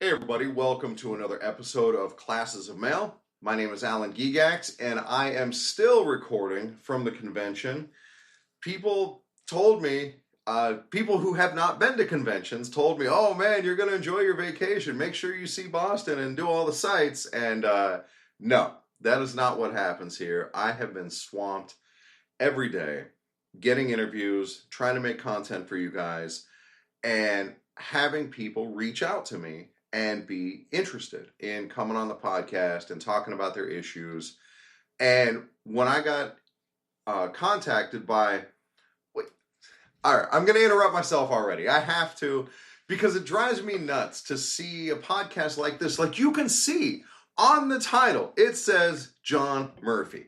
Hey everybody, welcome to another episode of Classes of Mail. My name is Alan Gigax, and I am still recording from the convention. People told me, people who have not been to conventions told me, oh man, you're going to enjoy your vacation. Make sure you see Boston and do all the sights. And no, that is not what happens here. I have been swamped every day, getting interviews, trying to make content for you guys, and having people reach out to me and be interested in coming on the podcast and talking about their issues. And when I got contacted by, all right, I'm going to interrupt myself already. I have to, because it drives me nuts to see a podcast like this. Like you can see on the title, it says John Murphy.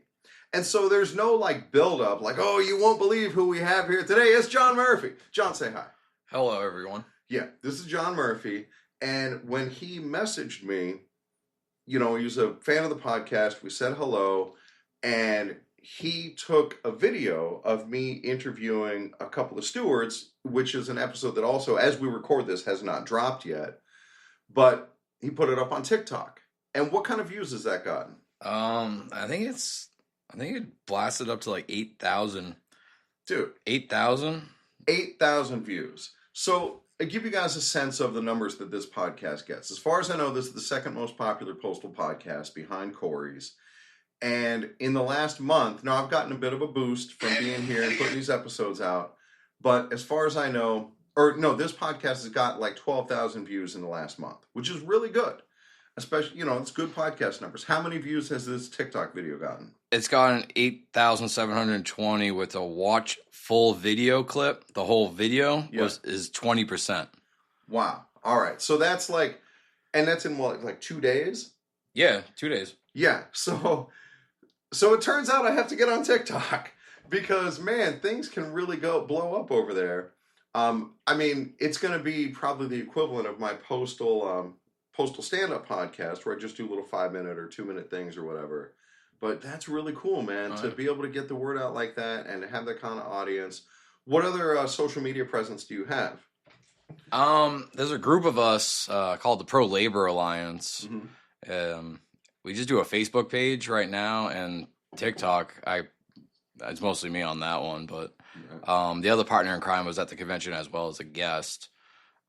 And so there's no like build up, like, oh, you won't believe who we have here today. It's John Murphy. John, say hi. Hello, everyone. Yeah, this is John Murphy. And when he messaged me, you know, he was a fan of the podcast. We said hello. And he took a video of me interviewing a couple of stewards, which is an episode that also, as we record this, has not dropped yet. But he put it up on TikTok. And what kind of views has that gotten? I think it blasted up to like 8,000. Dude. 8,000? 8,000 views. So I give you guys a sense of the numbers that this podcast gets. As far as I know, this is the second most popular postal podcast behind Corey's. And in the last month, now I've gotten a bit of a boost from being here and putting these episodes out. But as far as I know, this podcast has got like 12,000 views in the last month, which is really good. Especially, you know, it's good podcast numbers. How many views has this TikTok video gotten? It's gotten 8,720 with a watch full video clip. The whole video is 20%. Wow. All right. So that's like, and that's in what, like 2 days? Yeah, 2 days. Yeah. So it turns out I have to get on TikTok because, man, things can really blow up over there. I mean, it's going to be probably the equivalent of my postal stand-up podcast where I just do little 5-minute or 2-minute things or whatever. But that's really cool, man, to be able to get the word out like that and have that kind of audience. What other social media presence do you have? There's a group of us called the Pro Labor Alliance. Mm-hmm. We just do a Facebook page right now and TikTok. It's mostly me on that one, but the other partner in crime was at the convention as well as a guest.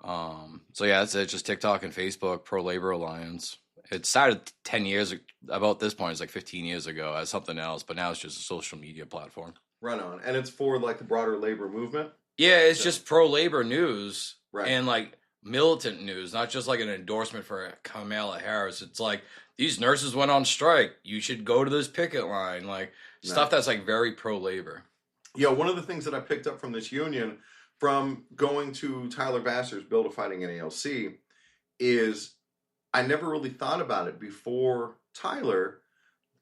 So yeah, it's just TikTok and Facebook, Pro Labor Alliance. It started 10 years, about this point, it's like 15 years ago as something else, but now it's just a social media platform. Right on. And it's for like the broader labor movement? Yeah, it's just pro-labor news right. And like militant news, not just like an endorsement for Kamala Harris. It's like, these nurses went on strike. You should go to this picket line. Like stuff that's like very pro-labor. Yeah, one of the things that I picked up from this union from going to Tyler Vassar's Bill to Fighting NALC is I never really thought about it before Tyler,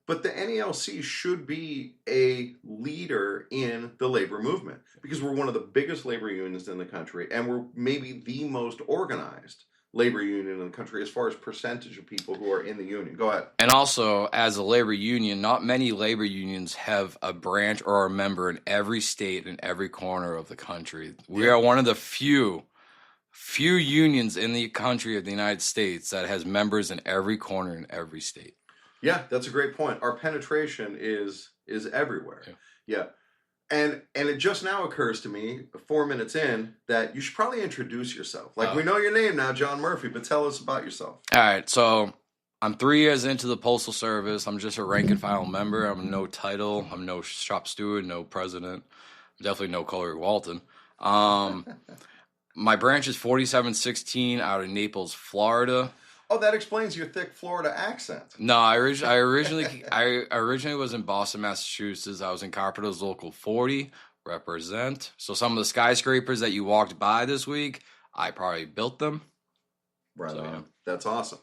but the NALC should be a leader in the labor movement because we're one of the biggest labor unions in the country and we're maybe the most organized labor union in the country as far as percentage of people who are in the union. Go ahead. And also, as a labor union, not many labor unions have a branch or a member in every state and every corner of the country. We are one of the few unions in the country of the United States that has members in every corner in every state. Yeah, that's a great point. Our penetration is everywhere. Yeah. And it just now occurs to me, 4 minutes in, that you should probably introduce yourself. Like, we know your name now, John Murphy, but tell us about yourself. All right, so I'm 3 years into the Postal Service. I'm just a rank and file member. I'm no title. I'm no shop steward, no president. I'm definitely no Corey Walton. My branch is 4716 out of Naples, Florida. Oh, that explains your thick Florida accent. No, I originally was in Boston, Massachusetts. I was in Carpenter's Local 40, represent. So some of the skyscrapers that you walked by this week, I probably built them. Right on. Yeah. That's awesome.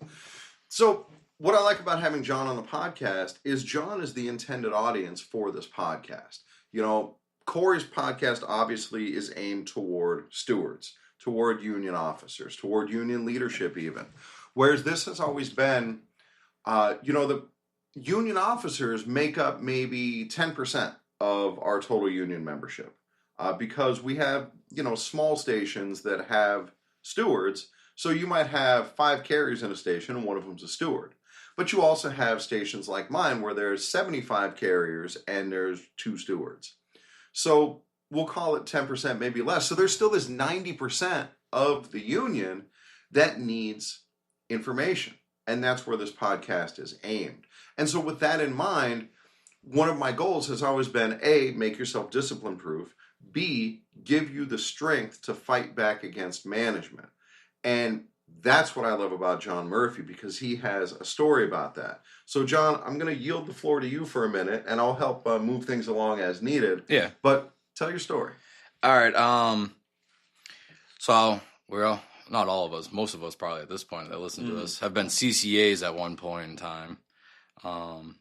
So what I like about having John on the podcast is John is the intended audience for this podcast. You know, Corey's podcast obviously is aimed toward stewards, toward union officers, toward union leadership even. Whereas this has always been, the union officers make up maybe 10% of our total union membership because we have, small stations that have stewards, So you might have 5 carriers in a station, and one of them's a steward. But you also have stations like mine where there's 75 carriers and there's 2 stewards. So we'll call it 10%, maybe less. So there's still this 90% of the union that needs information. And that's where this podcast is aimed. And so with that in mind, one of my goals has always been A, make yourself discipline proof, B, give you the strength to fight back against management. And that's what I love about John Murphy, because he has a story about that. So John, I'm going to yield the floor to you for a minute, and I'll help move things along as needed. Yeah. But tell your story. All right. So we're all, not all of us, most of us probably at this point that listen to this have been CCAs at one point in time.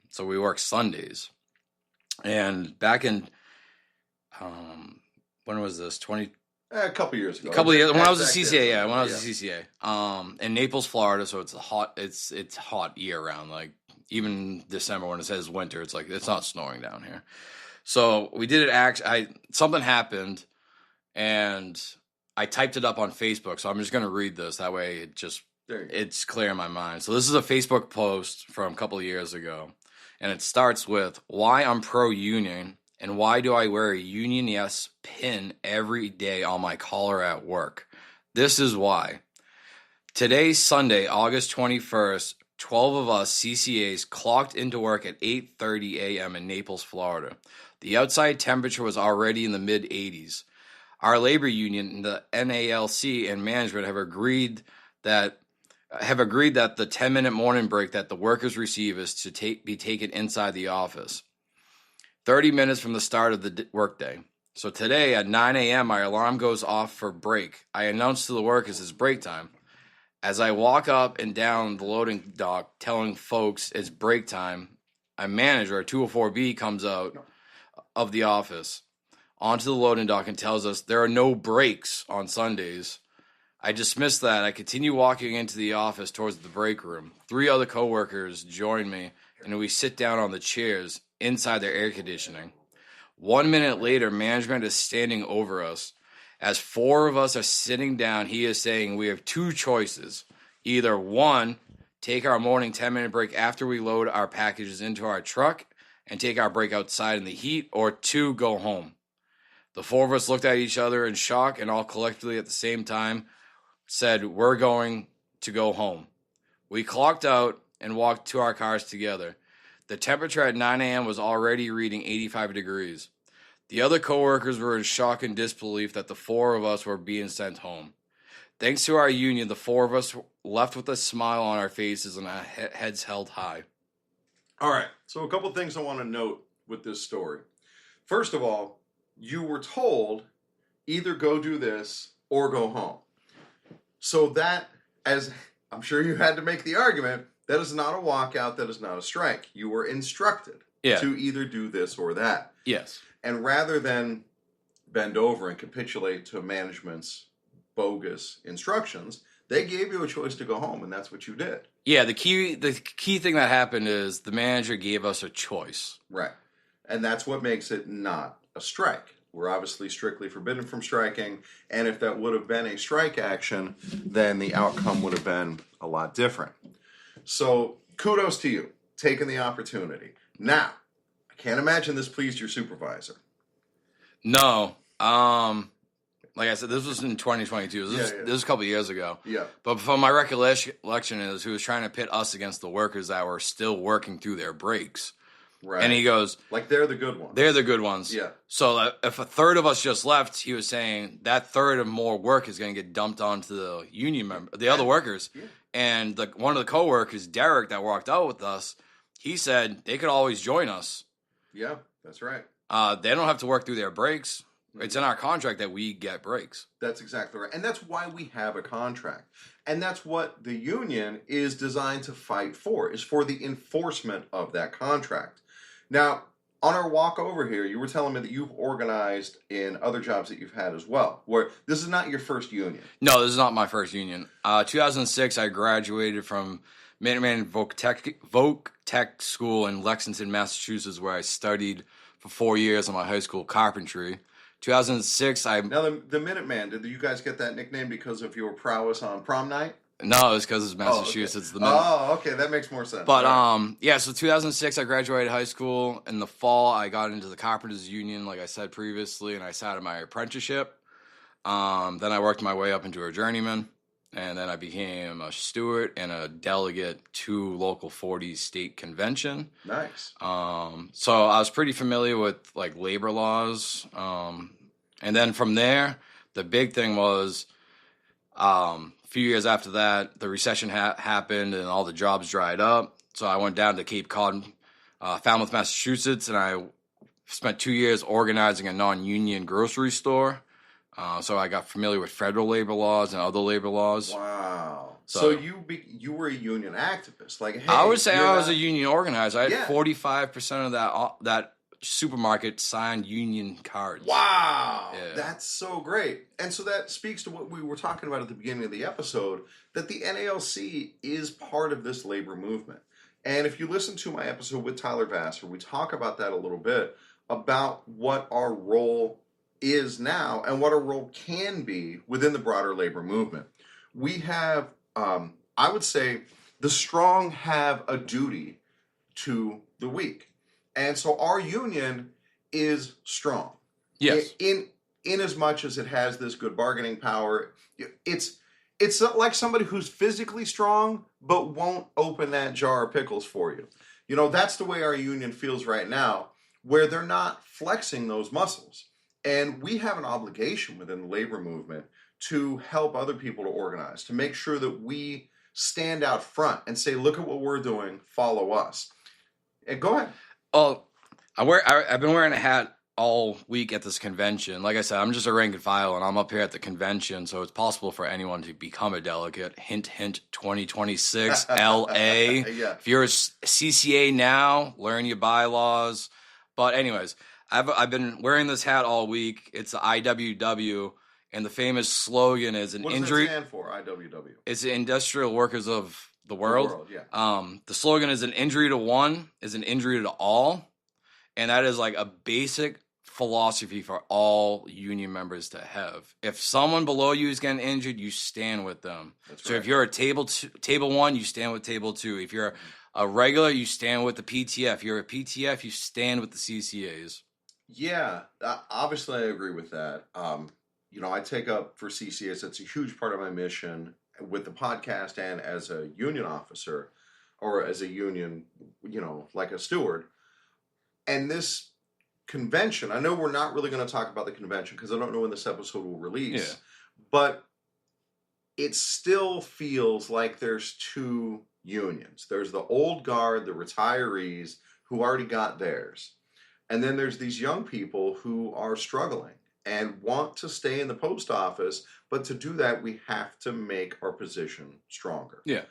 So we work Sundays. And back in, when was this? A couple years ago. A couple of years when I was a CCA, when I was a CCA. In Naples, Florida, so it's hot year round. Like even December when it says winter, it's like it's not snowing down here. So we did it. Something happened, and I typed it up on Facebook. So I'm just gonna read this. That way, it's clear in my mind. So this is a Facebook post from a couple of years ago, and it starts with why I'm pro-union. And why do I wear a Union Yes pin every day on my collar at work? This is why. Today, Sunday, August 21st, 12 of us CCAs clocked into work at 8:30 a.m. in Naples, Florida. The outside temperature was already in the mid-80s. Our labor union, the NALC, and management have agreed that the 10-minute morning break that the workers receive is to be taken inside the office. 30 minutes from the start of the workday. So today at 9 a.m., my alarm goes off for break. I announce to the workers it's break time. As I walk up and down the loading dock telling folks it's break time, a manager, a 204B, comes out of the office onto the loading dock and tells us there are no breaks on Sundays. I dismiss that. I continue walking into the office towards the break room. 3 other coworkers join me, and we sit down on the chairs inside their air conditioning. 1 minute later, management is standing over us. As 4 of us are sitting down, he is saying we have 2 choices. Either 1, take our morning 10-minute break after we load our packages into our truck and take our break outside in the heat, or 2, go home. The 4 of us looked at each other in shock and all collectively at the same time said, we're going to go home. We clocked out and walked to our cars together. The temperature at 9 a.m. was already reading 85 degrees. The other coworkers were in shock and disbelief that the 4 of us were being sent home. Thanks to our union, the 4 of us left with a smile on our faces and our heads held high. All right, so a couple things I want to note with this story. First of all, you were told either go do this or go home. So that, as I'm sure you had to make the argument, that is not a walkout, that is not a strike. You were instructed to either do this or that. Yes. And rather than bend over and capitulate to management's bogus instructions, they gave you a choice to go home, and that's what you did. Yeah, the key thing that happened is the manager gave us a choice. Right. And that's what makes it not a strike. We're obviously strictly forbidden from striking, and if that would have been a strike action, then the outcome would have been a lot different. So kudos to you, taking the opportunity. Now, I can't imagine this pleased your supervisor. No. Like I said, this was in 2022. This was a couple of years ago. Yeah. But from my recollection is he was trying to pit us against the workers that were still working through their breaks. Right. And he goes, like they're the good ones. They're the good ones. Yeah. So if a third of us just left, he was saying that third of more work is going to get dumped onto the union member, the other workers. Yeah. And one of the coworkers, Derek, that walked out with us, he said they could always join us. Yeah, that's right. They don't have to work through their breaks. It's in our contract that we get breaks. That's exactly right. And that's why we have a contract. And that's what the union is designed to fight for, is for the enforcement of that contract. Now, on our walk over here, you were telling me that you've organized in other jobs that you've had as well, where this is not your first union. No, this is not my first union. 2006, I graduated from Minuteman Voc Tech School in Lexington, Massachusetts, where I studied for 4 years in my high school carpentry. 2006, Now, the Minuteman, did you guys get that nickname because of your prowess on prom night? no, it was because it's Oh, okay. Massachusetts. Oh, okay, that makes more sense. But All right. yeah, so 2006, I graduated high school. In the fall, I got into the Carpenters Union, like I said previously, and I started my apprenticeship. Then I worked my way up into a journeyman, and then I became a steward and a delegate to local 40 state convention. Nice. So I was pretty familiar with like labor laws. And then from there, the big thing was a few years after that, the recession happened and all the jobs dried up. So I went down to Cape Cod, Falmouth, Massachusetts, and I spent 2 years organizing a non-union grocery store. So I got familiar with federal labor laws and other labor laws. Wow. So So- you were a union activist. Like, hey, I would say you're I was not- a union organizer. I had Yeah. 45% of that supermarket signed union cards. Wow, Yeah. that's so great. And so that speaks to what we were talking about at the beginning of the episode, that the NALC is part of this labor movement. And if you listen to my episode with Tyler Vassar, we talk about that a little bit, about what our role is now and what our role can be within the broader labor movement. We have, I would say, the strong have a duty to the weak. And so our union is strong. Yes. In as much as it has this good bargaining power, it's not like somebody who's physically strong but won't open that jar of pickles for you. You know, that's the way our union feels right now, where they're not flexing those muscles. And we have an obligation within the labor movement to help other people to organize, to make sure that we stand out front and say, look at what we're doing, follow us. And go ahead. Oh, I've been wearing a hat all week at this convention. Like I said, I'm just a rank and file, and I'm up here at the convention, so it's possible for anyone to become a delegate. Hint, hint, 2026, LA. Yeah. If you're a CCA now, learn your bylaws. But anyways, I've been wearing this hat all week. It's the IWW, and the famous slogan is What does that stand for, IWW? It's the Industrial Workers of the World. Yeah. The slogan is an injury to one is an injury to all. And that is like a basic philosophy for all union members to have. If someone below you is getting injured, you stand with them. That's So right. if you're a table one, you stand with table two. If you're a regular, you stand with the PTF. If you're a PTF, you stand with the CCAs. Yeah, obviously I agree with that. You know, I take up for CCS. It's a huge part of my mission with the podcast and as a union officer or as a union, you know, like a steward. And this convention, I know we're not really going to talk about the convention because I don't know when this episode will release. Yeah. But it still feels like there's two unions. There's the old guard, the retirees who already got theirs. And then there's these young people who are struggling and want to stay in the post office, but to do that, we have to make our position stronger. Yeah.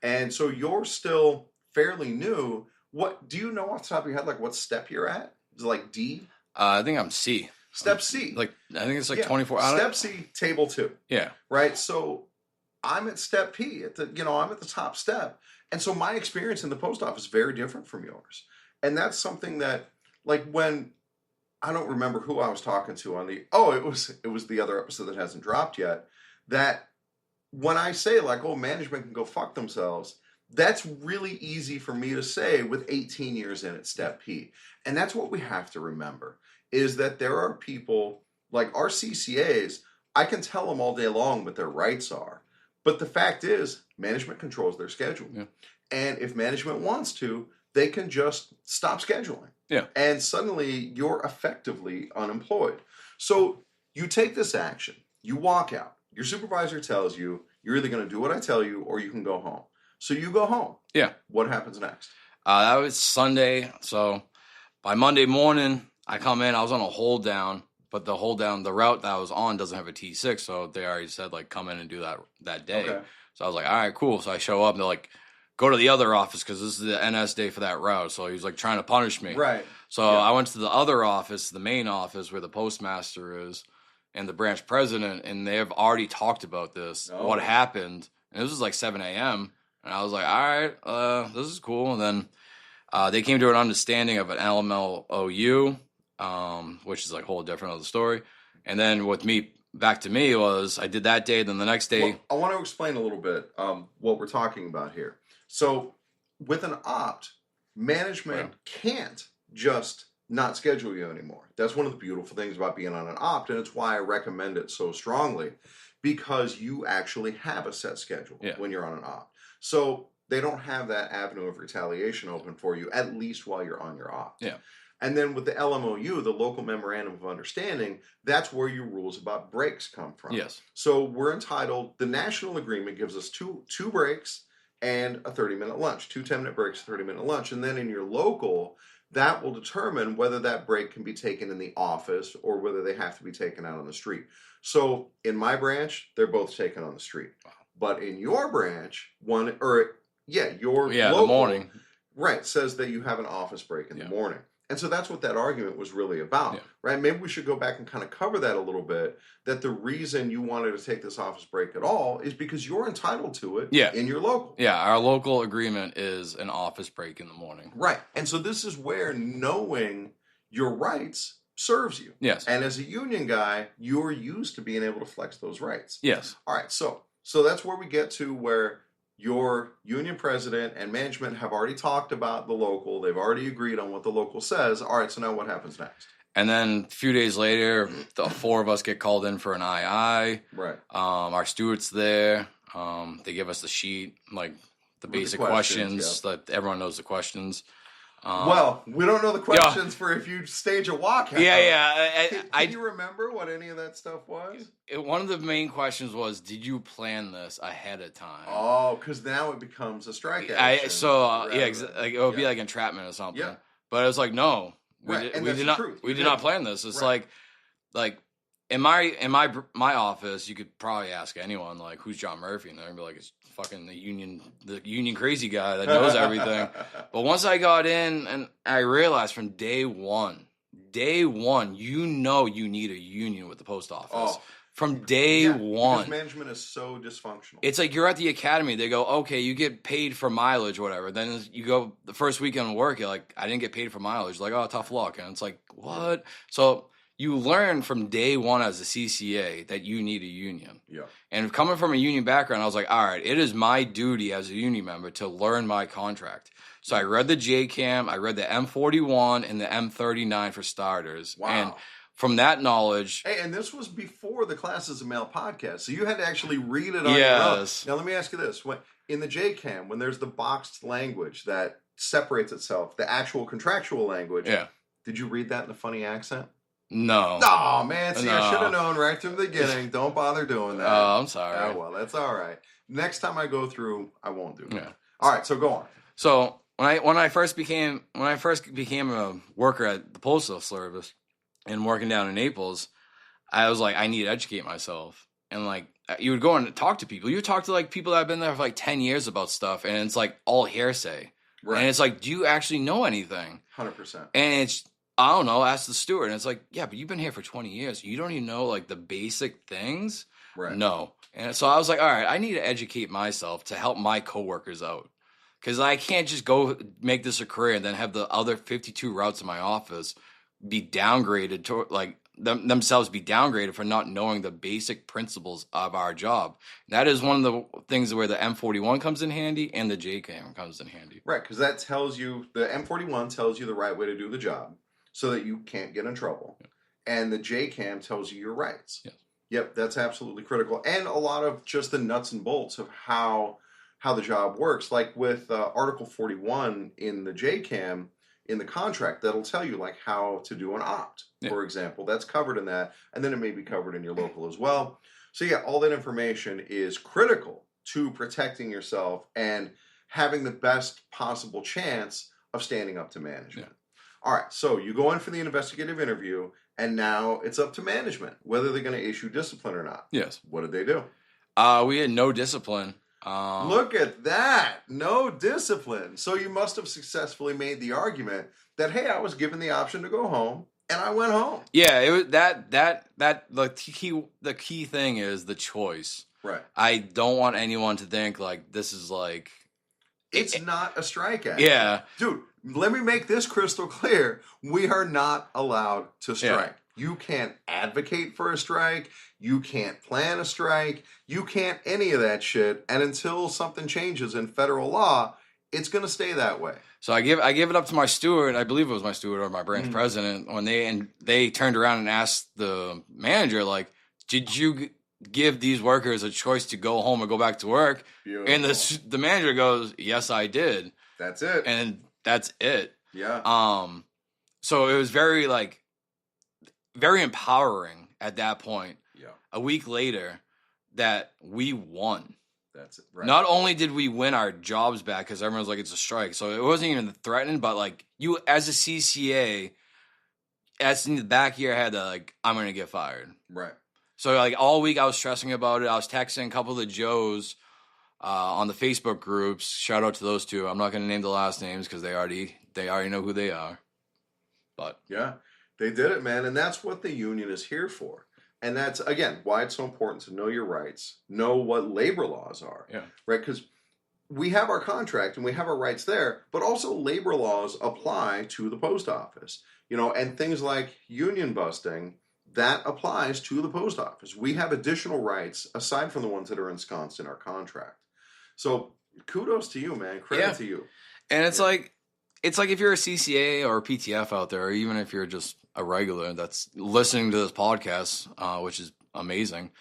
And so you're still fairly new. What do you know off the top of your head, like what step you're at? Is it like D? I think I'm C. Step C. Like I think it's like Yeah. 24. Step C, table 2. Yeah. Right? So I'm at step P, I'm at the top step. And so my experience in the post office is very different from yours. And that's something that, like, when I don't remember who I was talking to on it was the other episode that hasn't dropped yet, that when I say like, oh, management can go fuck themselves, that's really easy for me to say with 18 years in at step P. And that's what we have to remember, is that there are people like our CCAs, I can tell them all day long what their rights are. But the fact is, management controls their schedule. Yeah. And if management wants to, they can just stop scheduling. Yeah. And suddenly you're effectively unemployed. So you take this action, you walk out, your supervisor tells you you're either going to do what I tell you or you can go home. So you go home. Yeah. What happens next? That was Sunday. So by Monday morning, I come in. I was on a hold down, but the route that I was on doesn't have a T6. So they already said, like, come in and do that day. Okay. So I was like, all right, cool. So I show up and they're like, go to the other office because this is the NS day for that route. So he was like trying to punish me. Right. So Yeah. I went to the other office, the main office where the postmaster is and the branch president, and they have already talked about this, Oh. what happened. And this was like 7 a.m. And I was like, all right, this is cool. And then they came to an understanding of an LMLOU, which is like a whole different other story. And then with me, back to me was I did that day, then the next day. Well, I want to explain a little bit what we're talking about here. So with an opt, management can't just not schedule you anymore. That's one of the beautiful things about being on an opt, and it's why I recommend it so strongly, because you actually have a set schedule when you're on an opt. So they don't have that avenue of retaliation open for you, at least while you're on your opt. Yeah. And then with the LMOU, the local memorandum of understanding, that's where your rules about breaks come from. Yes. So we're entitled, the national agreement gives us two breaks and a 30-minute lunch, 2 10-minute breaks, 30-minute lunch. And then in your local, that will determine whether that break can be taken in the office or whether they have to be taken out on the street. So in my branch, they're both taken on the street. Wow. But in your branch, your local, the morning. Right, says that you have an office break in the morning. And so that's what that argument was really about, right? Maybe we should go back and kind of cover that a little bit, that the reason you wanted to take this office break at all is because you're entitled to it in your local. Yeah, our local agreement is an office break in the morning. Right. And so this is where knowing your rights serves you. Yes. And as a union guy, you're used to being able to flex those rights. Yes. All right, so that's where we get to where your union president and management have already talked about the local. They've already agreed on what the local says. All right, so now what happens next? And then a few days later, the 4 of us get called in for an II. Right. Our steward's there. They give us the sheet, like the basic questions that everyone knows the questions. Well, we don't know the questions for if you stage a walkout. Can you remember what any of that stuff was? One of the main questions was, did you plan this ahead of time? Oh, because now it becomes a strike action. It would be like entrapment or something. Yeah. But it was like, no, we did not plan this. It's like in my office, you could probably ask anyone, like, who's John Murphy? And they're gonna be like, it's fucking the union crazy guy that knows everything. But once I got in and I realized from day one, you need a union with the post office. Oh. From day one. Because management is so dysfunctional. It's like you're at the academy. They go, okay, you get paid for mileage or whatever. Then you go the first weekend of work, you're like, I didn't get paid for mileage. Like, oh, tough luck. And it's like, what? So you learn from day one as a CCA that you need a union. Yeah. And coming from a union background, I was like, all right, it is my duty as a union member to learn my contract. So I read the JCAM, I read the M41 and the M39 for starters. Wow. And from that knowledge... Hey, and this was before the Classes of Mail podcast, so you had to actually read it on your own. Now, let me ask you this. In the JCAM, when there's the boxed language that separates itself, the actual contractual language, did you read that in a funny accent? No. Oh, man. See, I should have known right from the beginning. Don't bother doing that. Oh, I'm sorry. Oh, well, that's all right. Next time I go through, I won't do that. Yeah. All right, so go on. So when I first became a worker at the Postal Service and working down in Naples, I was like, I need to educate myself. And like, you would go and talk to people. You would talk to like people that have been there for like 10 years about stuff, and it's like all hearsay. Right. And it's like, do you actually know anything? 100%. And it's, I don't know, ask the steward. And it's like, yeah, but you've been here for 20 years. You don't even know, like, the basic things? Right. No. And so I was like, all right, I need to educate myself to help my coworkers out. Because I can't just go make this a career and then have the other 52 routes in my office be downgraded to, like, themselves be downgraded for not knowing the basic principles of our job. That is one of the things where the M41 comes in handy and the JCAM comes in handy. Right, because that tells you, the M41 tells you the right way to do the job, so that you can't get in trouble. Yeah. And the JCAM tells you your rights. Yes. Yep, that's absolutely critical. And a lot of just the nuts and bolts of how the job works. Like with Article 41 in the JCAM, in the contract, that'll tell you like how to do an opt, for example. That's covered in that. And then it may be covered in your local as well. So yeah, all that information is critical to protecting yourself and having the best possible chance of standing up to management. Yeah. All right, so you go in for the investigative interview, and now it's up to management whether they're going to issue discipline or not. Yes. What did they do? We had no discipline. Look at that. No discipline. So you must have successfully made the argument that, hey, I was given the option to go home, and I went home. Yeah, it was that the key thing is the choice. Right. I don't want anyone to think like this is like... It's not a strike action. Yeah. Dude, let me make this crystal clear. We are not allowed to strike. You can't advocate for a strike. You can't plan a strike. You can't any of that shit. And until something changes in federal law, it's going to stay that way. So I give it up to my steward. I believe it was my steward or my branch president when they turned around and asked the manager, like, did you give these workers a choice to go home or go back to work? Beautiful. And the manager goes, yes, I did. That's it. And that's it. Yeah. So it was very empowering at that point. Yeah. A week later that we won. That's it. Right. Not only did we win our jobs back because everyone was like, it's a strike. So it wasn't even threatened, but like you as a CCA, as in the back of your head, like, I'm going to get fired. Right. So like all week I was stressing about it. I was texting a couple of the Joes on the Facebook groups. Shout out to those two. I'm not going to name the last names because they already know who they are. But yeah, they did it, man. And that's what the union is here for. And that's, again, why it's so important to know your rights, know what labor laws are, right? Because we have our contract and we have our rights there, but also labor laws apply to the post office, and things like union busting, that applies to the post office. We have additional rights aside from the ones that are ensconced in our contract. So kudos to you, man. Credit to you. And it's like if you're a CCA or a PTF out there, or even if you're just a regular that's listening to this podcast, which is amazing,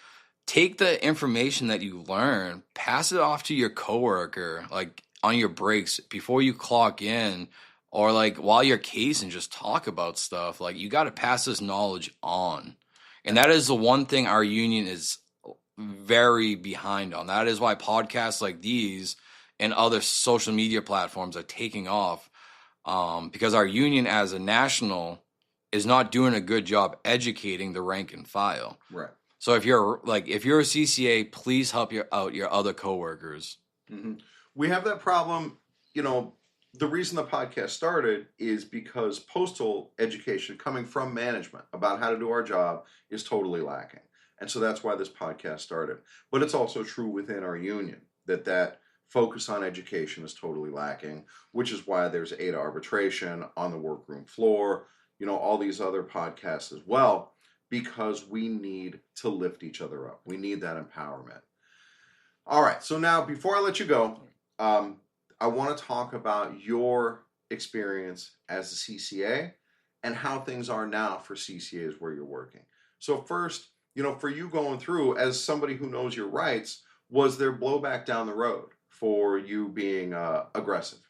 take the information that you learn, pass it off to your coworker, like on your breaks before you clock in, or like while you're casing, just talk about stuff. Like you got to pass this knowledge on. And that is the one thing our union is very behind on. That is why podcasts like these and other social media platforms are taking off, because our union as a national is not doing a good job educating the rank and file. Right. So if you're a CCA, please help out your other coworkers. Mm-hmm. We have that problem. The reason the podcast started is because postal education coming from management about how to do our job is totally lacking. And so that's why this podcast started. But it's also true within our union that focus on education is totally lacking, which is why there's ADA arbitration on the workroom floor, all these other podcasts as well, because we need to lift each other up. We need that empowerment. All right. So now, before I let you go, I want to talk about your experience as a CCA and how things are now for CCAs where you're working. So first, for you going through, as somebody who knows your rights, was there blowback down the road for you being aggressive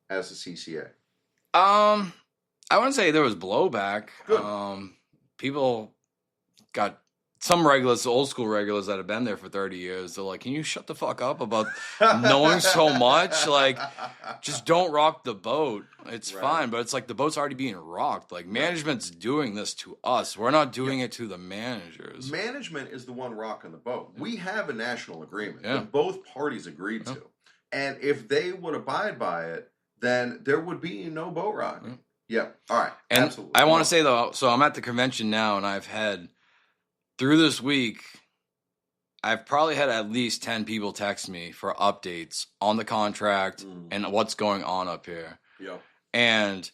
as a CCA? I wouldn't say there was blowback. Good. People got some regulars, old school regulars that have been there for 30 years. They're like, can you shut the fuck up about knowing so much? Like, just don't rock the boat. It's fine. But it's like the boat's already being rocked. Like, management's doing this to us. We're not doing it to the managers. Management is the one rocking the boat. We have a national agreement that both parties agreed to. And if they would abide by it, then there would be no boat rocking. Yeah. All right. And absolutely. I want to say, though, so I'm at the convention now, and I've had, through this week, I've probably had at least 10 people text me for updates on the contract and what's going on up here. Yeah. And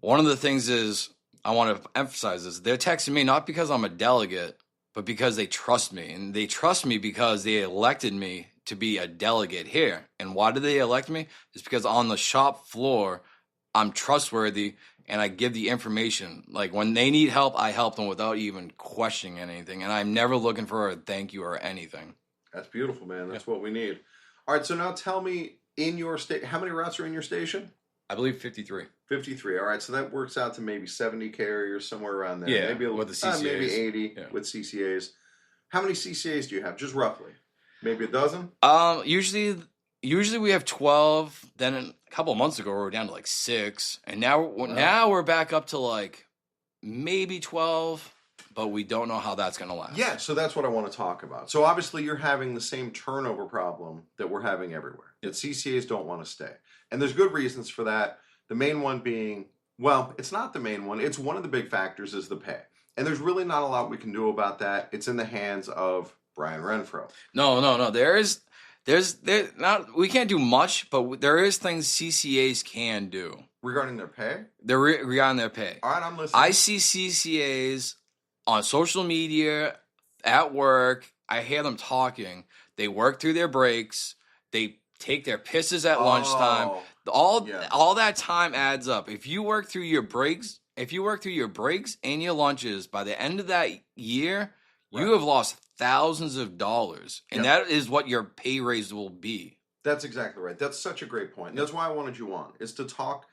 one of the things is, I want to emphasize this, they're texting me not because I'm a delegate, but because they trust me. And they trust me because they elected me to be a delegate here. And why did they elect me? It's because on the shop floor, I'm trustworthy and I give the information. Like when they need help, I help them without even questioning anything. And I'm never looking for a thank you or anything. That's beautiful, man. That's what we need. All right. So now tell me, in your state, how many routes are in your station? I believe 53. 53. All right. So that works out to maybe 70 carriers, somewhere around there. Yeah. Maybe with the CCAs. Maybe 80 with CCAs. How many CCAs do you have? Just roughly. Maybe a dozen? Usually we have 12. Then a couple of months ago we were down to like 6, and now we're back up to like maybe 12, but we don't know how that's going to last. Yeah, so that's what I want to talk about. So obviously you're having the same turnover problem that we're having everywhere. That CCAs don't want to stay. And there's good reasons for that. The main one being, well, it's not the main one. It's one of the big factors is the pay. And there's really not a lot we can do about that. It's in the hands of Brian Renfro. No. There's not. We can't do much, but there is things CCAs can do Regarding their pay? regarding their pay. All right, I'm listening. I see CCAs on social media, at work, I hear them talking. They work through their breaks. They take their pisses at lunchtime. All that time adds up. If you work through your breaks, and your lunches, by the end of that year, you have lost thousands of dollars, and that is what your pay raise will be. That's exactly right. That's such a great point. And that's why I wanted you on, is to talk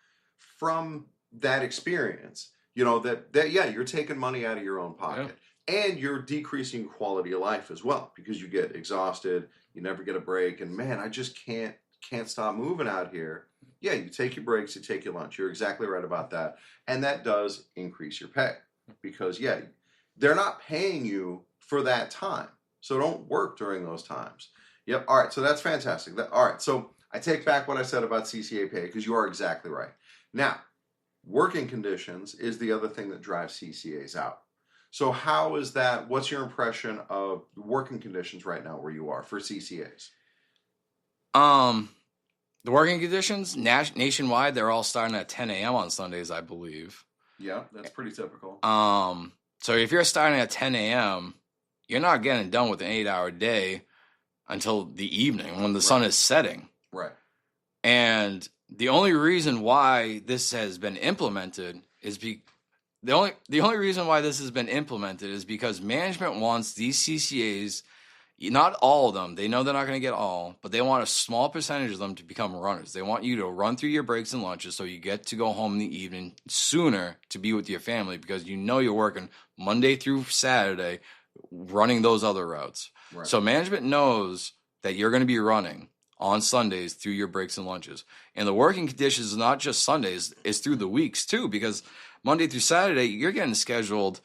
from that experience. You know, that you're taking money out of your own pocket. And you're decreasing quality of life as well, because you get exhausted, you never get a break, and man, I just can't stop moving out here. Yeah, you take your breaks, you take your lunch. You're exactly right about that. And that does increase your pay, because they're not paying you for that time. So don't work during those times. Yep. All right. So that's fantastic. All right. So I take back what I said about CCA pay, because you are exactly right. Now, working conditions is the other thing that drives CCAs out. So how is that? What's your impression of working conditions right now where you are for CCAs? The working conditions nationwide, they're all starting at 10 a.m. on Sundays, I believe. Yeah, that's pretty typical. So if you're starting at 10 a.m., you're not getting done with an 8-hour day until the evening when the sun is setting. Right. And the only reason why this has been implemented is the only reason why this has been implemented is because management wants these CCAs, not all of them, they know they're not going to get all, but they want a small percentage of them to become runners. They want you to run through your breaks and lunches so you get to go home in the evening sooner to be with your family, because you know you're working Monday through Saturday running those other routes. Right. So management knows that you're going to be running on Sundays through your breaks and lunches. And the working conditions is not just Sundays, it's through the weeks too, because Monday through Saturday, you're getting scheduled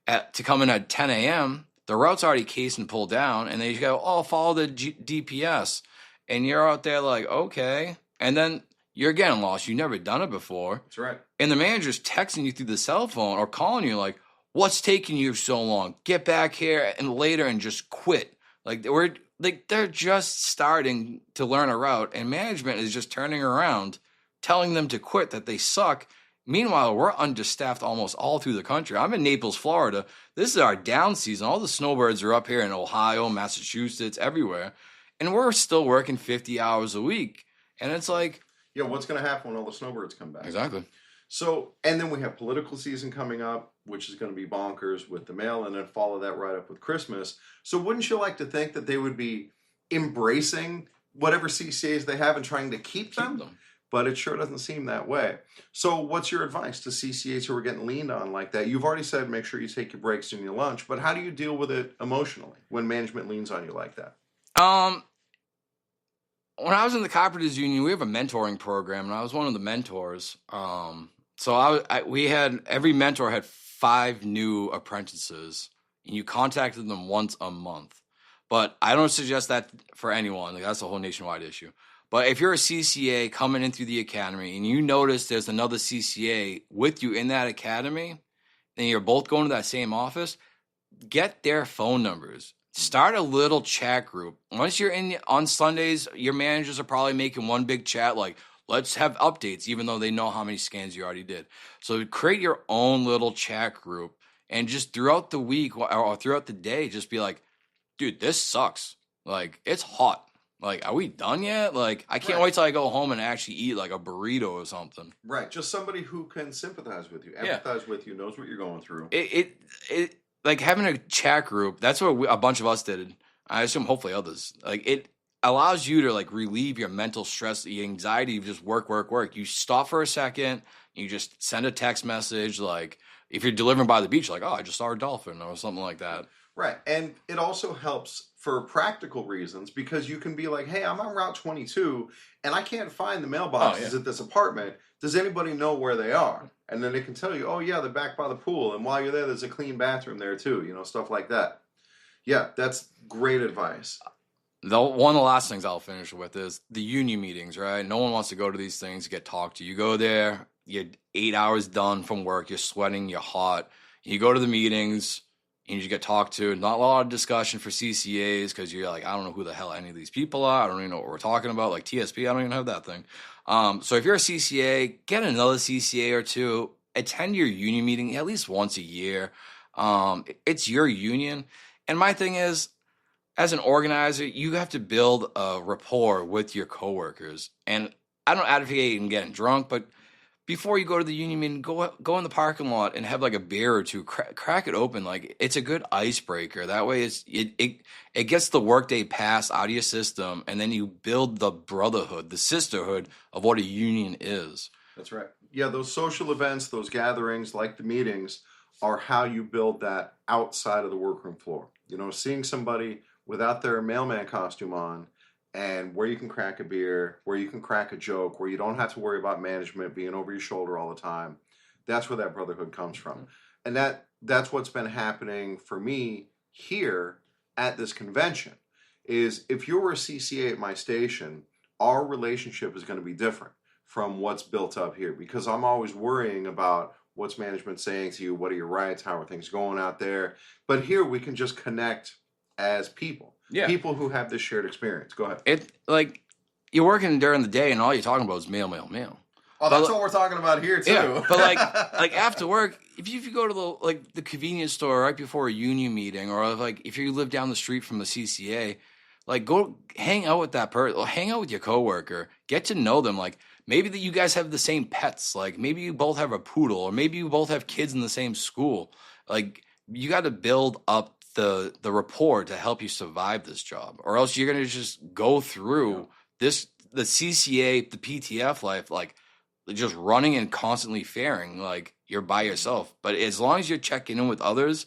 to come in at 10 a.m. The route's already cased and pulled down, and then you go, follow the DPS. And you're out there like, okay. And then you're getting lost. You've never done it before. That's right. And the manager's texting you through the cell phone or calling you like, what's taking you so long? Get back here and later and just quit. They're just starting to learn a route, and management is just turning around, telling them to quit, that they suck. Meanwhile, we're understaffed almost all through the country. I'm in Naples, Florida. This is our down season. All the snowbirds are up here in Ohio, Massachusetts, everywhere. And we're still working 50 hours a week. And it's like... Yeah, what's going to happen when all the snowbirds come back? Exactly. So, and then we have political season coming up, which is going to be bonkers with the mail, and then follow that right up with Christmas. So wouldn't you like to think that they would be embracing whatever CCAs they have and trying to keep them? But it sure doesn't seem that way. So what's your advice to CCAs who are getting leaned on like that? You've already said make sure you take your breaks and your lunch, but how do you deal with it emotionally when management leans on you like that? When I was in the Carpenters Union, we have a mentoring program, and I was one of the mentors. So every mentor had 5 new apprentices, and you contacted them once a month. But I don't suggest that for anyone. That's a whole nationwide issue. But if you're a CCA coming in through the academy and you notice there's another CCA with you in that academy, and you're both going to that same office, get their phone numbers. Start a little chat group. Once you're in on Sundays, your managers are probably making one big chat like, let's have updates, even though they know how many scans you already did. So create your own little chat group, and just throughout the week or throughout the day, just be like, dude, this sucks. Like, it's hot. Like, are we done yet? Like, I can't wait till I go home and actually eat like a burrito or something. Right. Just somebody who can sympathize with you, empathize with you, knows what you're going through. It like having a chat group, that's what a bunch of us did. I assume hopefully others. Like, it allows you to like relieve your mental stress, the anxiety of just work. You stop for a second, you just send a text message. Like, if you're delivering by the beach, like, oh, I just saw a dolphin or something like that. Right. And it also helps for practical reasons, because you can be like, hey, I'm on Route 22 and I can't find the mailboxes at this apartment. Does anybody know where they are? And then they can tell you, oh, yeah, they're back by the pool. And while you're there, there's a clean bathroom there too, stuff like that. Yeah, that's great advice. One of the last things I'll finish with is the union meetings, right? No one wants to go to these things, get talked to. You go there, you're 8 hours done from work, you're sweating, you're hot. You go to the meetings, and you just get talked to. Not a lot of discussion for CCAs, because you're like, I don't know who the hell any of these people are. I don't even know what we're talking about. Like TSP, I don't even have that thing. So if you're a CCA, get another CCA or two. Attend your union meeting at least once a year. It's your union. And my thing is, as an organizer, you have to build a rapport with your coworkers. And I don't advocate in getting drunk, but before you go to the union meeting, go in the parking lot and have like a beer or two, crack it open. Like it's a good icebreaker. That way, it gets the workday pass out of your system, and then you build the brotherhood, the sisterhood of what a union is. That's right. Yeah, those social events, those gatherings, like the meetings, are how you build that outside of the workroom floor. You know, seeing somebody without their mailman costume on, and where you can crack a beer, where you can crack a joke, where you don't have to worry about management being over your shoulder all the time. That's where that brotherhood comes from. And that's what's been happening for me here at this convention, is if you were a CCA at my station, our relationship is going to be different from what's built up here, because I'm always worrying about what's management saying to you, what are your rights, how are things going out there. But here we can just connect as people. Yeah. People who have this shared experience. Go ahead. It like you're working during the day and all you're talking about is mail. Oh, that's what we're talking about here too. Yeah, but like after work, if you go to the convenience store right before a union meeting, or like if you live down the street from the CCA, like go hang out with that person, hang out with your coworker, get to know them. Like maybe that you guys have the same pets, like maybe you both have a poodle, or maybe you both have kids in the same school. Like you got to build up the rapport to help you survive this job, or else you're gonna just go through the CCA, the PTF life, like just running and constantly fairing like you're by yourself. But as long as you're checking in with others,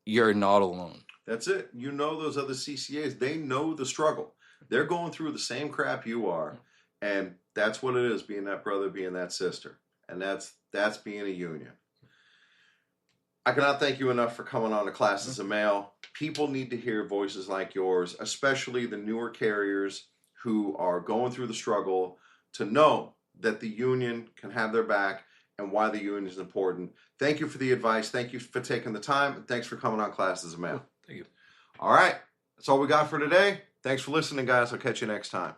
you're not alone. That's it. You know, those other CCAs, they know the struggle. They're going through the same crap you are, and that's what it is, being that brother, being that sister, and that's being a union. I cannot thank you enough for coming on to Classes of Mail. People need to hear voices like yours, especially the newer carriers who are going through the struggle, to know that the union can have their back and why the union is important. Thank you for the advice. Thank you for taking the time. And thanks for coming on Classes of Mail. Thank you. All right. That's all we got for today. Thanks for listening, guys. I'll catch you next time.